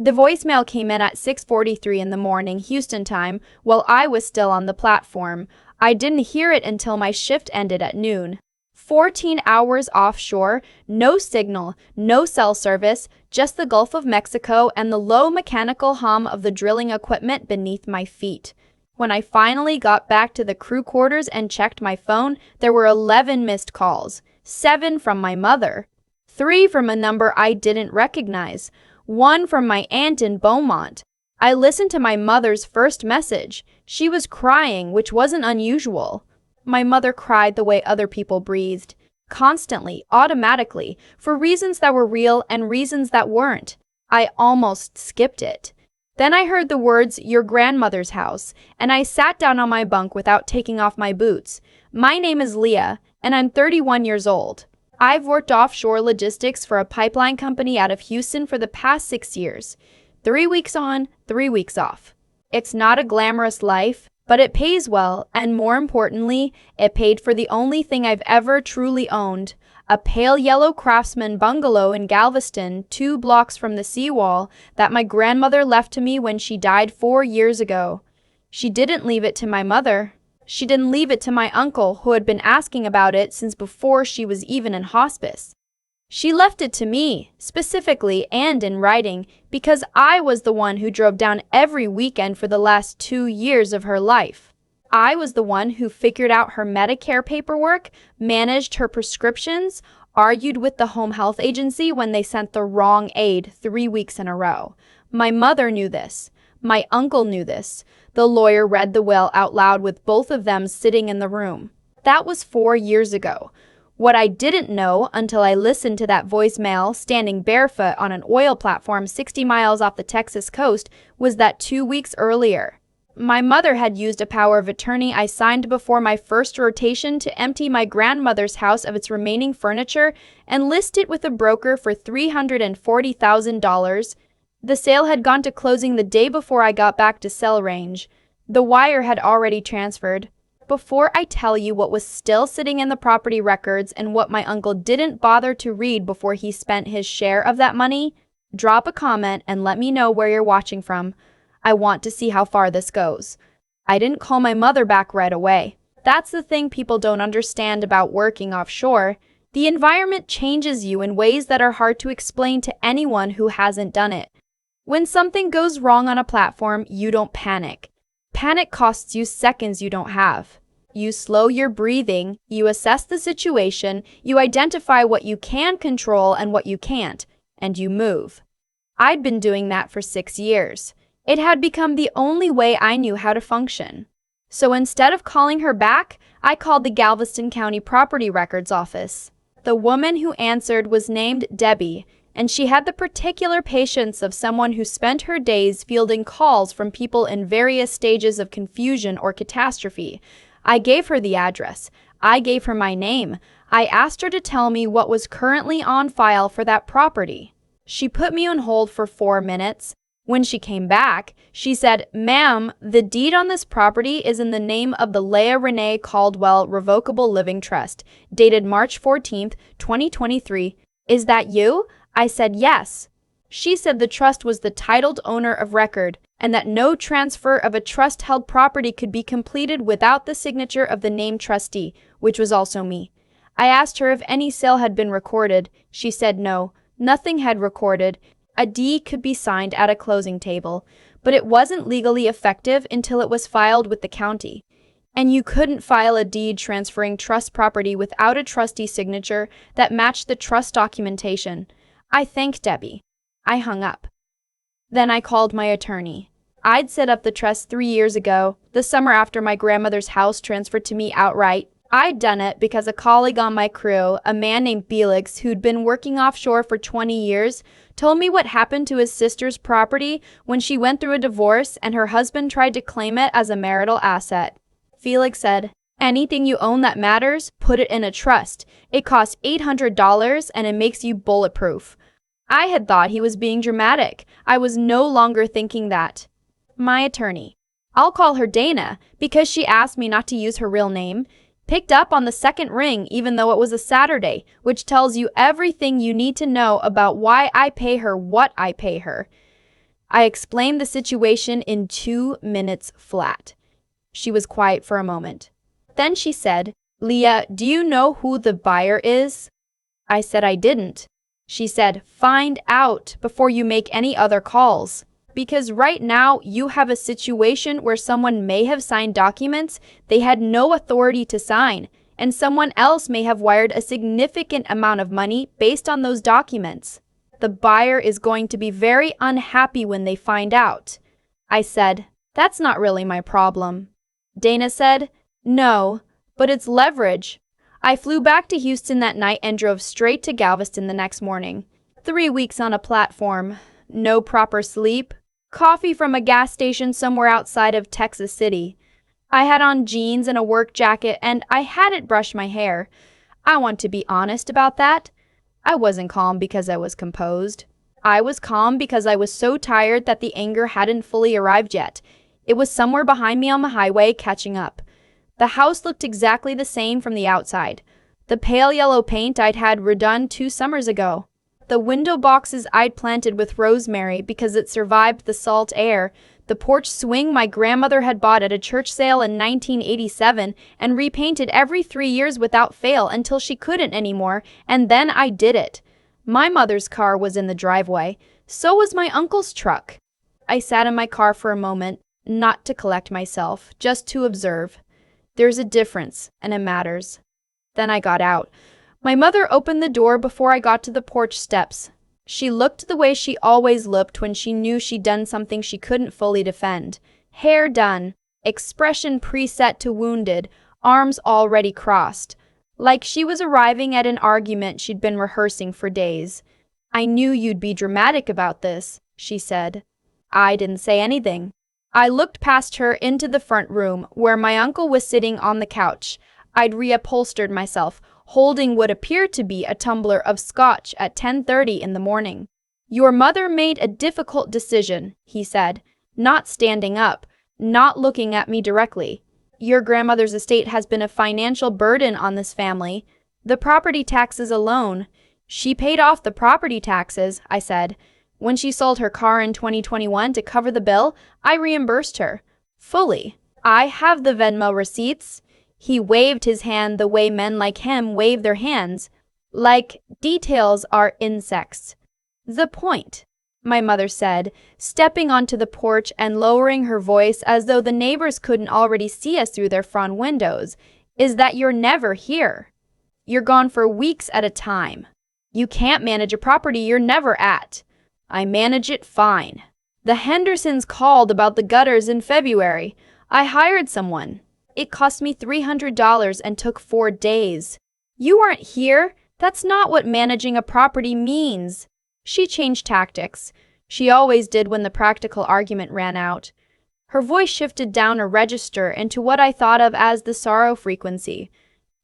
The voicemail came in at 6:43 in the morning, Houston time, while I was still on the platform. I didn't hear it until my shift ended at noon. 14 hours offshore, no signal, no cell service, just the Gulf of Mexico and the low mechanical hum of the drilling equipment beneath my feet. When I finally got back to the crew quarters and checked my phone, there were 11 missed calls, 7 from my mother, 3 from a number I didn't recognize, 1 from my aunt in Beaumont. I listened to my mother's first message. She was crying, which wasn't unusual. My mother cried the way other people breathed, constantly, automatically, for reasons that were real and reasons that weren't. I almost skipped it. Then I heard the words, "your grandmother's house," and I sat down on my bunk without taking off my boots. My name is Leah, and I'm 31 years old. I've worked offshore logistics for a pipeline company out of Houston for the past 6 years. 3 weeks on, 3 weeks off. It's not a glamorous life, but it pays well, and more importantly, it paid for the only thing I've ever truly owned, a pale yellow craftsman bungalow in Galveston, 2 blocks from the seawall, that my grandmother left to me when she died 4 years ago. She didn't leave it to my mother. She didn't leave it to my uncle, who had been asking about it since before she was even in hospice. She left it to me, specifically and in writing, because I was the one who drove down every weekend for the last 2 years of her life. I was the one who figured out her Medicare paperwork, managed her prescriptions, argued with the home health agency when they sent the wrong aid 3 weeks in a row. My mother knew this. My uncle knew this. The lawyer read the will out loud with both of them sitting in the room. That was 4 years ago. What I didn't know until I listened to that voicemail standing barefoot on an oil platform 60 miles off the Texas coast was that 2 weeks earlier, my mother had used a power of attorney I signed before my first rotation to empty my grandmother's house of its remaining furniture and list it with a broker for $340,000. The sale had gone to closing the day before I got back to cell range. The wire had already transferred. Before I tell you what was still sitting in the property records and what my uncle didn't bother to read before he spent his share of that money, drop a comment and let me know where you're watching from. I want to see how far this goes. I didn't call my mother back right away. That's the thing people don't understand about working offshore. The environment changes you in ways that are hard to explain to anyone who hasn't done it. When something goes wrong on a platform, you don't panic. Panic costs you seconds you don't have. You slow your breathing, you assess the situation, you identify what you can control and what you can't, and you move. I'd been doing that for 6 years. It had become the only way I knew how to function. So instead of calling her back, I called the Galveston County Property Records Office. The woman who answered was named Debbie, and she had the particular patience of someone who spent her days fielding calls from people in various stages of confusion or catastrophe. I gave her the address. I gave her my name. I asked her to tell me what was currently on file for that property. She put me on hold for 4 minutes. When she came back, she said, "Ma'am, the deed on this property is in the name of the Leah Renee Caldwell Revocable Living Trust, dated March 14th, 2023. Is that you?" I said yes. She said the trust was the titled owner of record and that no transfer of a trust-held property could be completed without the signature of the named trustee, which was also me. I asked her if any sale had been recorded. She said no, nothing had recorded. A deed could be signed at a closing table, but it wasn't legally effective until it was filed with the county. And you couldn't file a deed transferring trust property without a trustee signature that matched the trust documentation. I thanked Debbie. I hung up. Then I called my attorney. I'd set up the trust 3 years ago, the summer after my grandmother's house transferred to me outright. I'd done it because a colleague on my crew, a man named Felix, who'd been working offshore for 20 years, told me what happened to his sister's property when she went through a divorce and her husband tried to claim it as a marital asset. Felix said, "Anything you own that matters, put it in a trust. It costs $800 and it makes you bulletproof." I had thought he was being dramatic. I was no longer thinking that. My attorney, I'll call her Dana because she asked me not to use her real name, picked up on the second ring even though it was a Saturday, which tells you everything you need to know about why I pay her what I pay her. I explained the situation in 2 minutes flat. She was quiet for a moment. Then she said, "Leah, do you know who the buyer is?" I said I didn't. She said, "Find out before you make any other calls. Because right now you have a situation where someone may have signed documents they had no authority to sign, and someone else may have wired a significant amount of money based on those documents. The buyer is going to be very unhappy when they find out." I said, "That's not really my problem." Dana said, "No, but it's leverage." I flew back to Houston that night and drove straight to Galveston the next morning. 3 weeks on a platform, no proper sleep, coffee from a gas station somewhere outside of Texas City. I had on jeans and a work jacket, and I hadn't brushed my hair. I want to be honest about that. I wasn't calm because I was composed. I was calm because I was so tired that the anger hadn't fully arrived yet. It was somewhere behind me on the highway, catching up. The house looked exactly the same from the outside. The pale yellow paint I'd had redone 2 summers ago. The window boxes I'd planted with rosemary because it survived the salt air. The porch swing my grandmother had bought at a church sale in 1987 and repainted every 3 years without fail until she couldn't anymore, and then I did it. My mother's car was in the driveway. So was my uncle's truck. I sat in my car for a moment, not to collect myself, just to observe. There's a difference, and it matters. Then I got out. My mother opened the door before I got to the porch steps. She looked the way she always looked when she knew she'd done something she couldn't fully defend. Hair done, expression preset to wounded, arms already crossed. Like she was arriving at an argument she'd been rehearsing for days. "I knew you'd be dramatic about this," she said. I didn't say anything. I looked past her into the front room, where my uncle was sitting on the couch. I'd reupholstered myself, holding what appeared to be a tumbler of scotch at 10:30 in the morning. "Your mother made a difficult decision," he said, not standing up, not looking at me directly. "Your grandmother's estate has been a financial burden on this family. The property taxes alone." "She paid off the property taxes," I said. "When she sold her car in 2021 to cover the bill, I reimbursed her. Fully. I have the Venmo receipts." He waved his hand the way men like him wave their hands. "Like, details are insects." "The point," my mother said, stepping onto the porch and lowering her voice as though the neighbors couldn't already see us through their front windows, "is that you're never here. You're gone for weeks at a time. You can't manage a property you're never at." "I manage it fine. The Hendersons called about the gutters in February. I hired someone. It cost me $300 and took 4 days. You aren't here. That's not what managing a property means." She changed tactics. She always did when the practical argument ran out. Her voice shifted down a register into what I thought of as the sorrow frequency.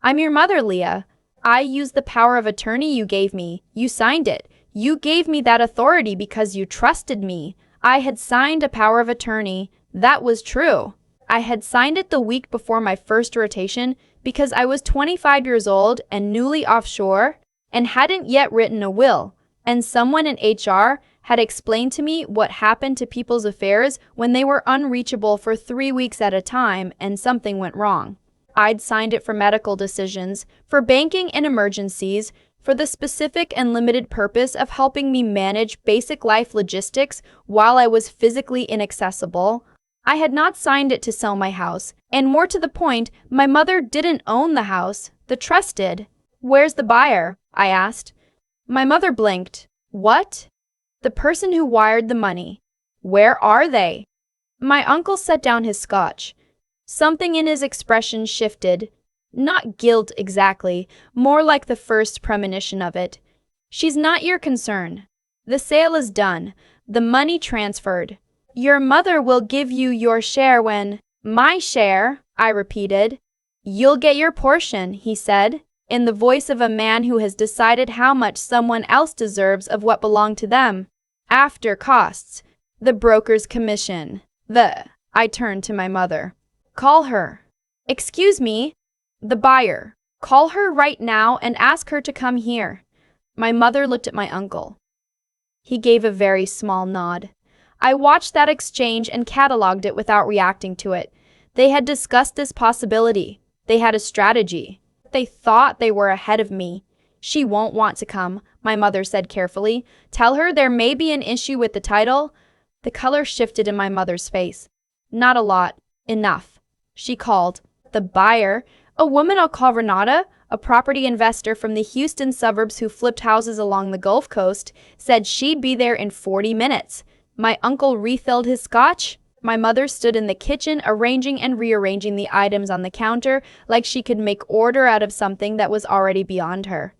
"I'm your mother, Leah. I used the power of attorney you gave me. You signed it. You gave me that authority because you trusted me. I had signed a power of attorney. That was true. I had signed it the week before my first rotation because I was 25 years old and newly offshore and hadn't yet written a will, and someone in HR had explained to me what happened to people's affairs when they were unreachable for 3 weeks at a time and something went wrong. I'd signed it for medical decisions, for banking in emergencies, for the specific and limited purpose of helping me manage basic life logistics while I was physically inaccessible. I had not signed it to sell my house, and more to the point, my mother didn't own the house. The trust did. "Where's the buyer?" I asked. My mother blinked. "What?" "The person who wired the money. Where are they?" My uncle set down his scotch. Something in his expression shifted. Not guilt exactly, more like the first premonition of it. "She's not your concern. The sale is done. The money transferred. Your mother will give you your share when—" "My share," I repeated. "You'll get your portion," he said, in the voice of a man who has decided how much someone else deserves of what belonged to them. "After costs. The broker's commission. I turned to my mother. "Call her." "Excuse me." "The buyer. Call her right now and ask her to come here." My mother looked at my uncle. He gave a very small nod. I watched that exchange and cataloged it without reacting to it. They had discussed this possibility. They had a strategy. They thought they were ahead of me. She won't want to come, my mother said carefully. Tell her there may be an issue with the title. The color shifted in my mother's face. Not a lot. Enough. She called. The buyer, a woman I'll call Renata, a property investor from the Houston suburbs who flipped houses along the Gulf Coast, said she'd be there in 40 minutes. My uncle refilled his scotch. My mother stood in the kitchen arranging and rearranging the items on the counter like she could make order out of something that was already beyond her.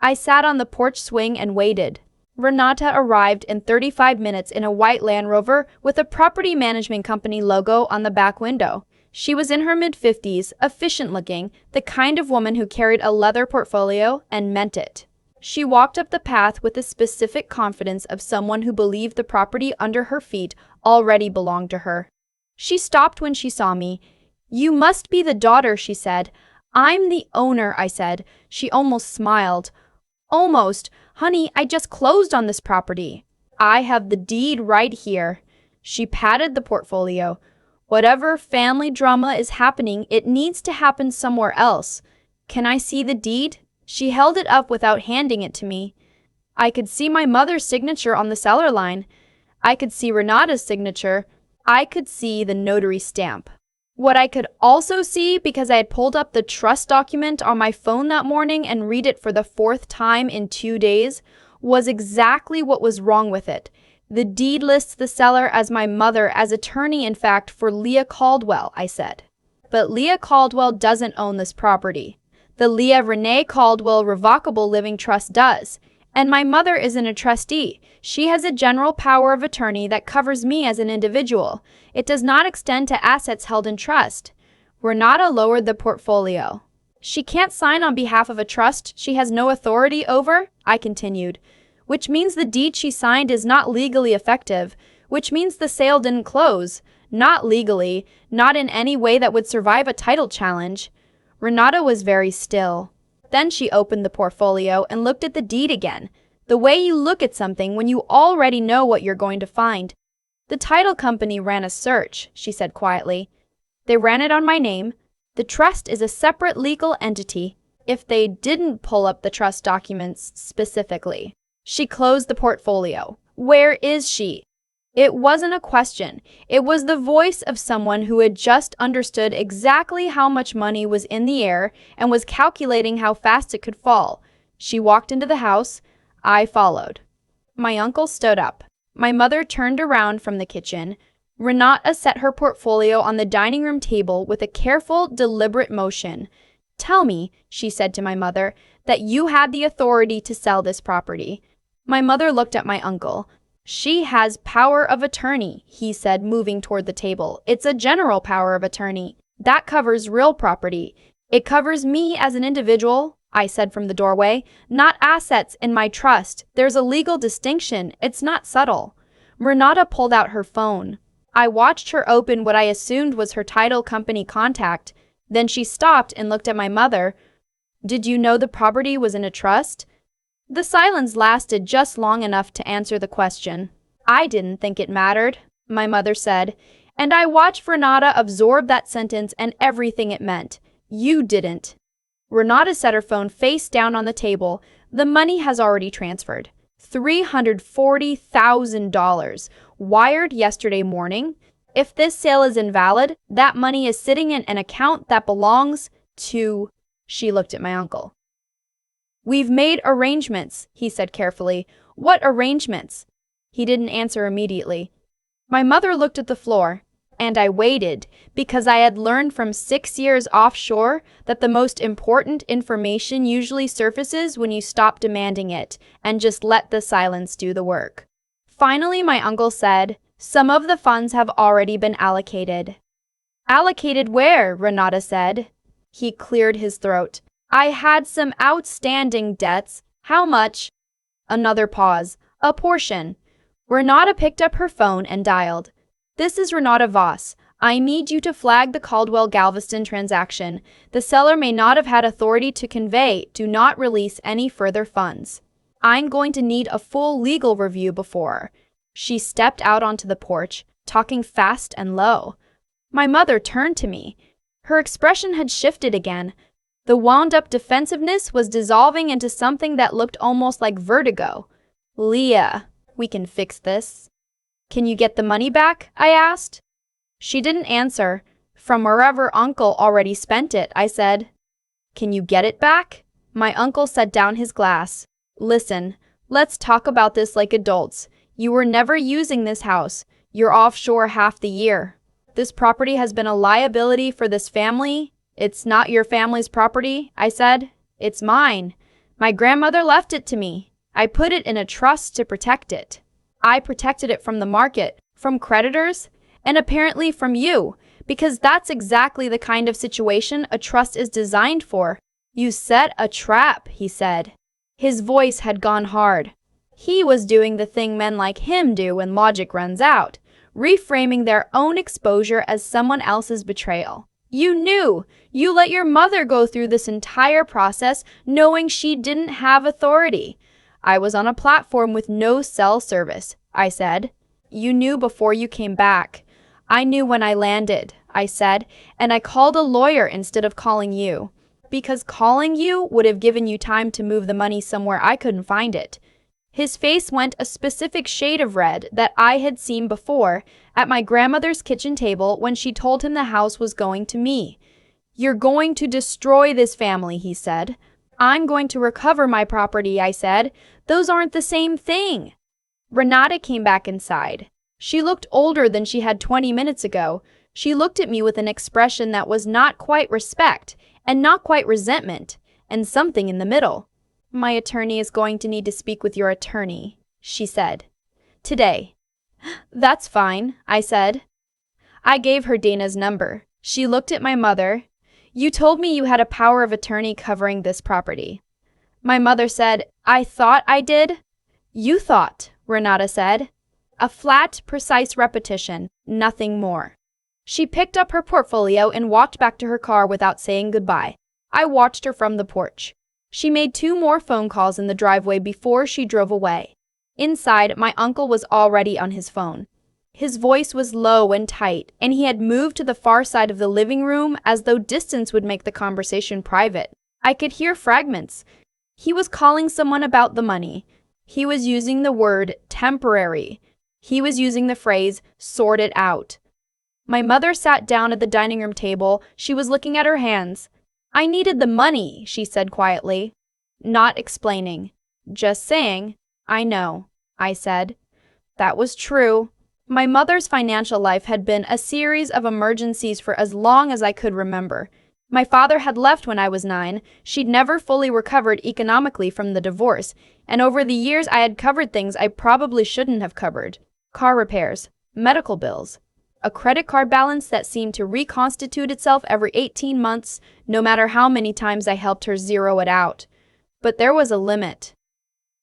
I sat on the porch swing and waited. Renata arrived in 35 minutes in a white Land Rover with a property management company logo on the back window. She was in her mid-50s, efficient-looking, the kind of woman who carried a leather portfolio and meant it. She walked up the path with the specific confidence of someone who believed the property under her feet already belonged to her. She stopped when she saw me. "You must be the daughter," she said. "I'm the owner," I said. She almost smiled. "Almost. Honey, I just closed on this property. I have the deed right here." She patted the portfolio. "Whatever family drama is happening, it needs to happen somewhere else. Can I see the deed?" She held it up without handing it to me. I could see my mother's signature on the seller line. I could see Renata's signature. I could see the notary stamp. What I could also see, because I had pulled up the trust document on my phone that morning and read it for the 4th time in 2 days, was exactly what was wrong with it. The deed lists the seller as my mother as attorney, in fact, for Leah Caldwell, I said. But Leah Caldwell doesn't own this property. The Leah Renee Caldwell Revocable Living Trust does. And my mother isn't a trustee. She has a general power of attorney that covers me as an individual. It does not extend to assets held in trust. Renata lowered the portfolio. "She can't sign on behalf of a trust she has no authority over," I continued, "which means the deed she signed is not legally effective, which means the sale didn't close. Not legally, not in any way that would survive a title challenge." Renata was very still. Then she opened the portfolio and looked at the deed again, the way you look at something when you already know what you're going to find. "The title company ran a search," she said quietly. "They ran it on my name. The trust is a separate legal entity if they didn't pull up the trust documents specifically." She closed the portfolio. "Where is she?" It wasn't a question. It was the voice of someone who had just understood exactly how much money was in the air and was calculating how fast it could fall. She walked into the house. I followed. My uncle stood up. My mother turned around from the kitchen. Renata set her portfolio on the dining room table with a careful, deliberate motion. "Tell me," she said to my mother, "that you had the authority to sell this property." My mother looked at my uncle. "She has power of attorney," he said, moving toward the table. "It's a general power of attorney. That covers real property. It covers me as an individual," I said from the doorway, "not assets in my trust. There's a legal distinction. It's not subtle." Renata pulled out her phone. I watched her open what I assumed was her title company contact. Then she stopped and looked at my mother. "Did you know the property was in a trust?" The silence lasted just long enough to answer the question. "I didn't think it mattered," my mother said, and I watched Renata absorb that sentence and everything it meant. "You didn't." Renata set her phone face down on the table. "The money has already transferred. $340,000, wired yesterday morning. If this sale is invalid, that money is sitting in an account that belongs to..." She looked at my uncle. "We've made arrangements," he said carefully. "What arrangements?" He didn't answer immediately. My mother looked at the floor, and I waited, because I had learned from 6 years offshore that the most important information usually surfaces when you stop demanding it and just let the silence do the work. Finally, my uncle said, "Some of the funds have already been allocated." "Allocated where?" Renata said. He cleared his throat. "I had some outstanding debts." "How much?" Another pause. "A portion." Renata picked up her phone and dialed. "This is Renata Voss. I need you to flag the Caldwell-Galveston transaction. The seller may not have had authority to convey. Do not release any further funds. I'm going to need a full legal review before." She stepped out onto the porch, talking fast and low. My mother turned to me. Her expression had shifted again. The wound-up defensiveness was dissolving into something that looked almost like vertigo. "Leah, we can fix this." "Can you get the money back?" I asked. She didn't answer. "From wherever Uncle already spent it," I said. "Can you get it back?" My uncle set down his glass. "Listen, let's talk about this like adults. You were never using this house. You're offshore half the year. This property has been a liability for this family." "It's not your family's property," I said. "It's mine. My grandmother left it to me. I put it in a trust to protect it. I protected it from the market, from creditors, and apparently from you, because that's exactly the kind of situation a trust is designed for." "You set a trap," he said. His voice had gone hard. He was doing the thing men like him do when logic runs out, reframing their own exposure as someone else's betrayal. "You knew. You let your mother go through this entire process knowing she didn't have authority." "I was on a platform with no cell service," I said. "You knew before you came back." "I knew when I landed," I said, "and I called a lawyer instead of calling you. Because calling you would have given you time to move the money somewhere I couldn't find it." His face went a specific shade of red that I had seen before at my grandmother's kitchen table when she told him the house was going to me. "You're going to destroy this family," he said. "I'm going to recover my property," I said. "Those aren't the same thing." Renata came back inside. She looked older than she had 20 minutes ago. She looked at me with an expression that was not quite respect and not quite resentment, and something in the middle. "My attorney is going to need to speak with your attorney," she said. "Today." "That's fine," I said. I gave her Dana's number. She looked at my mother. "You told me you had a power of attorney covering this property." My mother said, "I thought I did." "You thought," Renata said. A flat, precise repetition, nothing more. She picked up her portfolio and walked back to her car without saying goodbye. I watched her from the porch. She made 2 more phone calls in the driveway before she drove away. Inside, my uncle was already on his phone. His voice was low and tight, and he had moved to the far side of the living room as though distance would make the conversation private. I could hear fragments. He was calling someone about the money. He was using the word temporary. He was using the phrase sort it out. My mother sat down at the dining room table. She was looking at her hands. "I needed the money," she said quietly. Not explaining. Just saying, "I know," I said. That was true. My mother's financial life had been a series of emergencies for as long as I could remember. My father had left when I was 9. She'd never fully recovered economically from the divorce, and over the years I had covered things I probably shouldn't have covered. Car repairs, medical bills, a credit card balance that seemed to reconstitute itself every 18 months, no matter how many times I helped her zero it out. But there was a limit.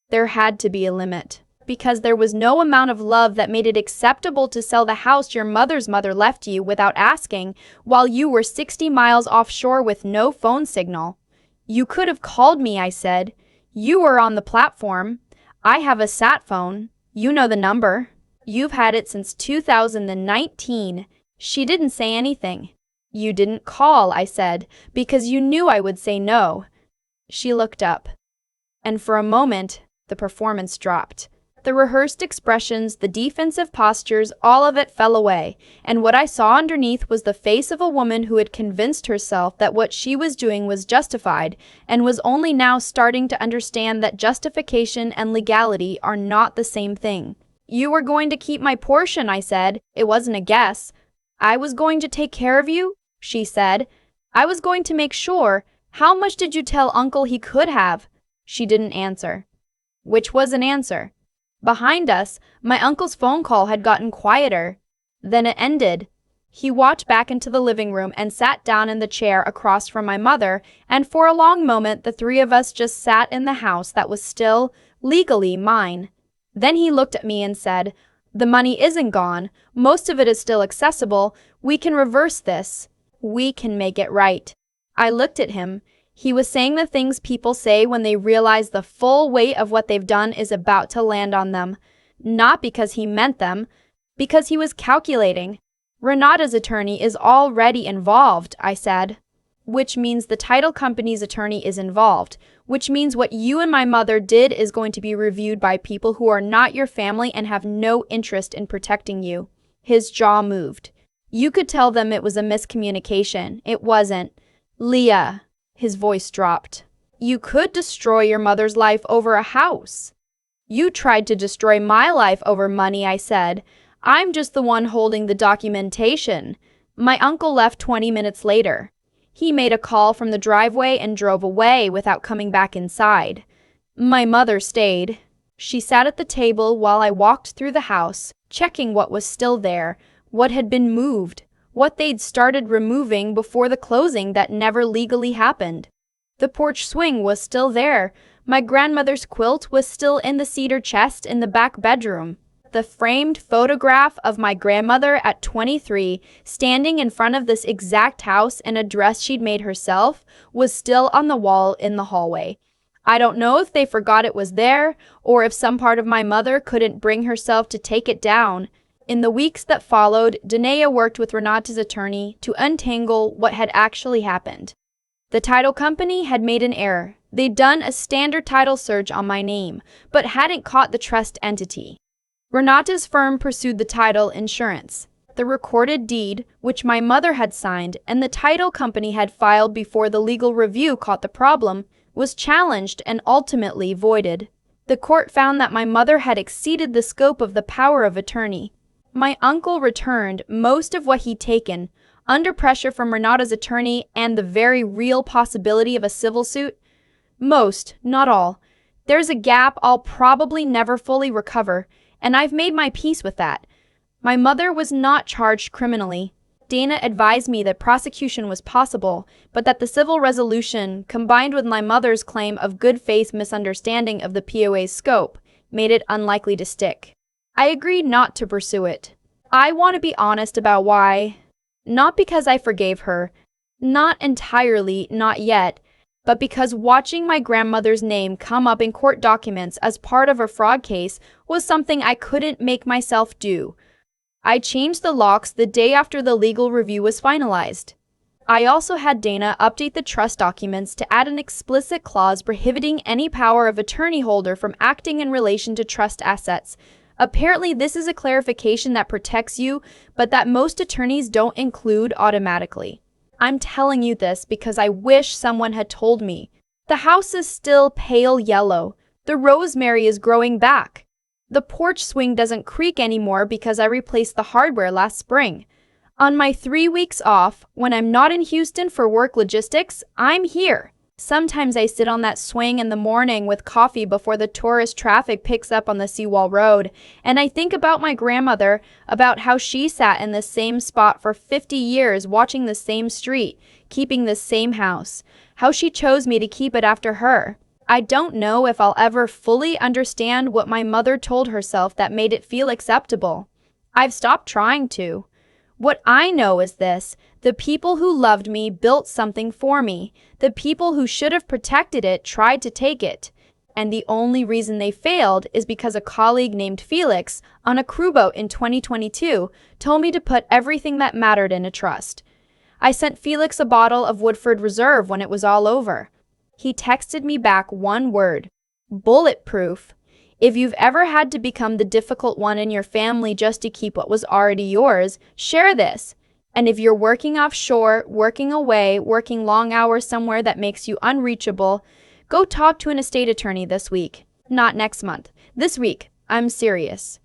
There had to be a limit, because there was no amount of love that made it acceptable to sell the house your mother's mother left you without asking, while you were 60 miles offshore with no phone signal. "You could have called me," I said. "You were on the platform. I have a sat phone. You know the number. You've had it since 2019. She didn't say anything. "You didn't call," I said, "because you knew I would say no." She looked up. And for a moment, the performance dropped. The rehearsed expressions, the defensive postures, all of it fell away, and what I saw underneath was the face of a woman who had convinced herself that what she was doing was justified, and was only now starting to understand that justification and legality are not the same thing. "You were going to keep my portion," I said. It wasn't a guess. "I was going to take care of you," she said. "I was going to make sure. How much did you tell Uncle he could have?" She didn't answer. Which was an answer. Behind us, my uncle's phone call had gotten quieter. Then it ended. He walked back into the living room and sat down in the chair across from my mother, and for a long moment the 3 of us just sat in the house that was still, legally, mine. Then he looked at me and said, "The money isn't gone. Most of it is still accessible. We can reverse this. We can make it right." I looked at him. He was saying the things people say when they realize the full weight of what they've done is about to land on them. Not because he meant them, because he was calculating. Renata's attorney is already involved, I said. Which means the title company's attorney is involved, which means what you and my mother did is going to be reviewed by people who are not your family and have no interest in protecting you. His jaw moved. You could tell them it was a miscommunication. It wasn't. Leah. His voice dropped. You could destroy your mother's life over a house. You tried to destroy my life over money, I said. I'm just the one holding the documentation. My uncle left 20 minutes later. He made a call from the driveway and drove away without coming back inside. My mother stayed. She sat at the table while I walked through the house, checking what was still there, what had been moved, what they'd started removing before the closing that never legally happened. The porch swing was still there. My grandmother's quilt was still in the cedar chest in the back bedroom. The framed photograph of my grandmother at 23, standing in front of this exact house in a dress she'd made herself, was still on the wall in the hallway. I don't know if they forgot it was there, or if some part of my mother couldn't bring herself to take it down. In the weeks that followed, Danae worked with Renata's attorney to untangle what had actually happened. The title company had made an error. They'd done a standard title search on my name, but hadn't caught the trust entity. Renata's firm pursued the title insurance. The recorded deed, which my mother had signed and the title company had filed before the legal review caught the problem, was challenged and ultimately voided. The court found that my mother had exceeded the scope of the power of attorney. My uncle returned most of what he'd taken, under pressure from Renata's attorney and the very real possibility of a civil suit. Most, not all. There's a gap I'll probably never fully recover, and I've made my peace with that. My mother was not charged criminally. Dana advised me that prosecution was possible, but that the civil resolution, combined with my mother's claim of good faith misunderstanding of the POA's scope, made it unlikely to stick. I agreed not to pursue it. I want to be honest about why. Not because I forgave her. Not entirely, not yet. But because watching my grandmother's name come up in court documents as part of a fraud case was something I couldn't make myself do. I changed the locks the day after the legal review was finalized. I also had Dana update the trust documents to add an explicit clause prohibiting any power of attorney holder from acting in relation to trust assets. Apparently, this is a clarification that protects you, but that most attorneys don't include automatically. I'm telling you this because I wish someone had told me. The house is still pale yellow. The rosemary is growing back. The porch swing doesn't creak anymore because I replaced the hardware last spring. On my 3 weeks off, when I'm not in Houston for work logistics, I'm here. Sometimes I sit on that swing in the morning with coffee before the tourist traffic picks up on the Seawall Road, and I think about my grandmother, about how she sat in the same spot for 50 years watching the same street, keeping the same house, how she chose me to keep it after her. I don't know if I'll ever fully understand what my mother told herself that made it feel acceptable. I've stopped trying to. What I know is this: the people who loved me built something for me. The people who should have protected it tried to take it. And the only reason they failed is because a colleague named Felix, on a crew boat in 2022, told me to put everything that mattered in a trust. I sent Felix a bottle of Woodford Reserve when it was all over. He texted me back one word: bulletproof. If you've ever had to become the difficult one in your family just to keep what was already yours, share this. And if you're working offshore, working away, working long hours somewhere that makes you unreachable, go talk to an estate attorney this week. Not next month. This week. I'm serious.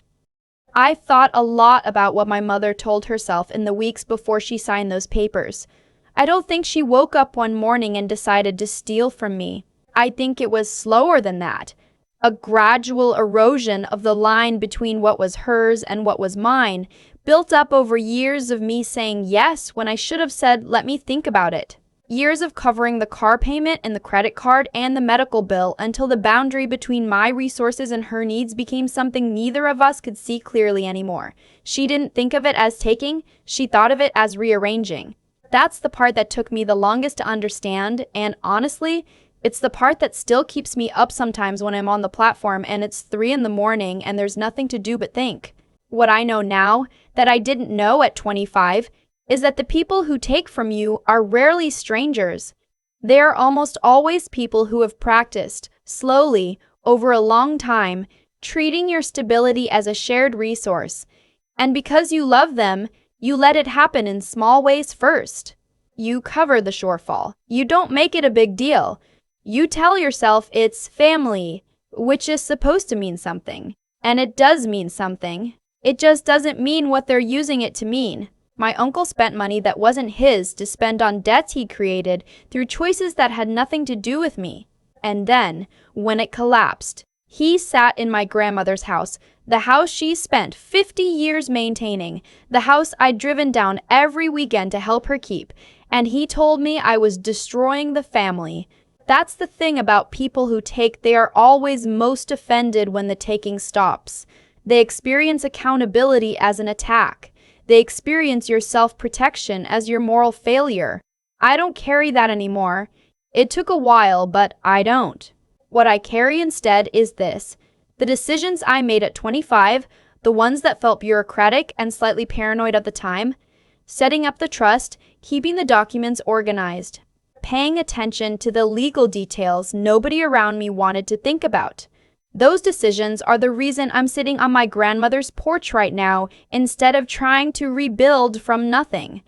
I thought a lot about what my mother told herself in the weeks before she signed those papers. I don't think she woke up one morning and decided to steal from me. I think it was slower than that. A gradual erosion of the line between what was hers and what was mine, built up over years of me saying yes when I should have said, let me think about it. Years of covering the car payment and the credit card and the medical bill until the boundary between my resources and her needs became something neither of us could see clearly anymore. She didn't think of it as taking, she thought of it as rearranging. That's the part that took me the longest to understand, and honestly, It's the part that still keeps me up sometimes when I'm on the platform and it's 3 in the morning and there's nothing to do but think. What I know now, that I didn't know at 25, is that the people who take from you are rarely strangers. They are almost always people who have practiced, slowly, over a long time, treating your stability as a shared resource. And because you love them, you let it happen in small ways first. You cover the shortfall. You don't make it a big deal. You tell yourself it's family, which is supposed to mean something. And it does mean something. It just doesn't mean what they're using it to mean. My uncle spent money that wasn't his to spend on debts he created through choices that had nothing to do with me. And then, when it collapsed, he sat in my grandmother's house, the house she spent 50 years maintaining, the house I'd driven down every weekend to help her keep, and he told me I was destroying the family. That's the thing about people who take, they are always most offended when the taking stops. They experience accountability as an attack. They experience your self-protection as your moral failure. I don't carry that anymore. It took a while, but I don't. What I carry instead is this. The decisions I made at 25, the ones that felt bureaucratic and slightly paranoid at the time, setting up the trust, keeping the documents organized, paying attention to the legal details nobody around me wanted to think about. Those decisions are the reason I'm sitting on my grandmother's porch right now instead of trying to rebuild from nothing.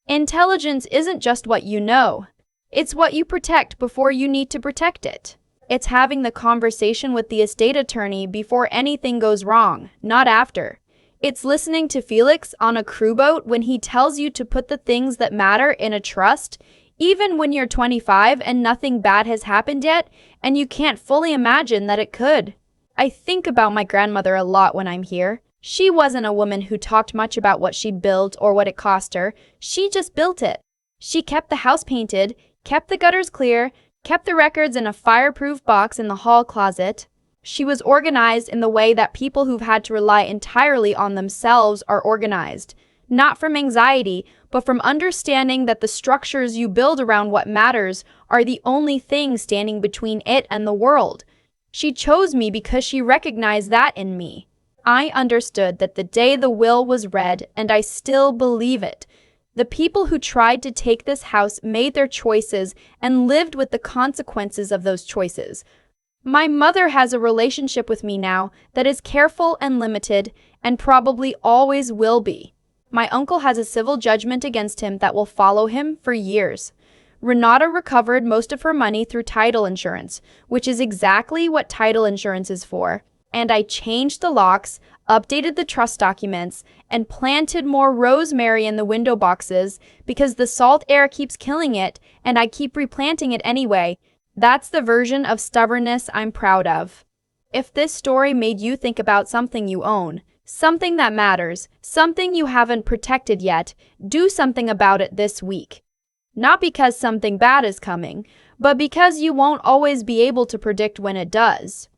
Intelligence isn't just what you know. It's what you protect before you need to protect it. It's having the conversation with the estate attorney before anything goes wrong, not after. It's listening to Felix on a crew boat when he tells you to put the things that matter in a trust, even when you're 25 and nothing bad has happened yet, and you can't fully imagine that it could. I think about my grandmother a lot when I'm here. She wasn't a woman who talked much about what she'd built or what it cost her. She just built it. She kept the house painted, kept the gutters clear, kept the records in a fireproof box in the hall closet. She was organized in the way that people who've had to rely entirely on themselves are organized. Not from anxiety, but from understanding that the structures you build around what matters are the only thing standing between it and the world. She chose me because she recognized that in me. I understood that the day the will was read, and I still believe it. The people who tried to take this house made their choices and lived with the consequences of those choices. My mother has a relationship with me now that is careful and limited, and probably always will be. My uncle has a civil judgment against him that will follow him for years. Renata recovered most of her money through title insurance, which is exactly what title insurance is for. And I changed the locks, updated the trust documents, and planted more rosemary in the window boxes because the salt air keeps killing it, and I keep replanting it anyway. That's the version of stubbornness I'm proud of. If this story made you think about something you own, something that matters, something you haven't protected yet, do something about it this week. Not because something bad is coming, but because you won't always be able to predict when it does.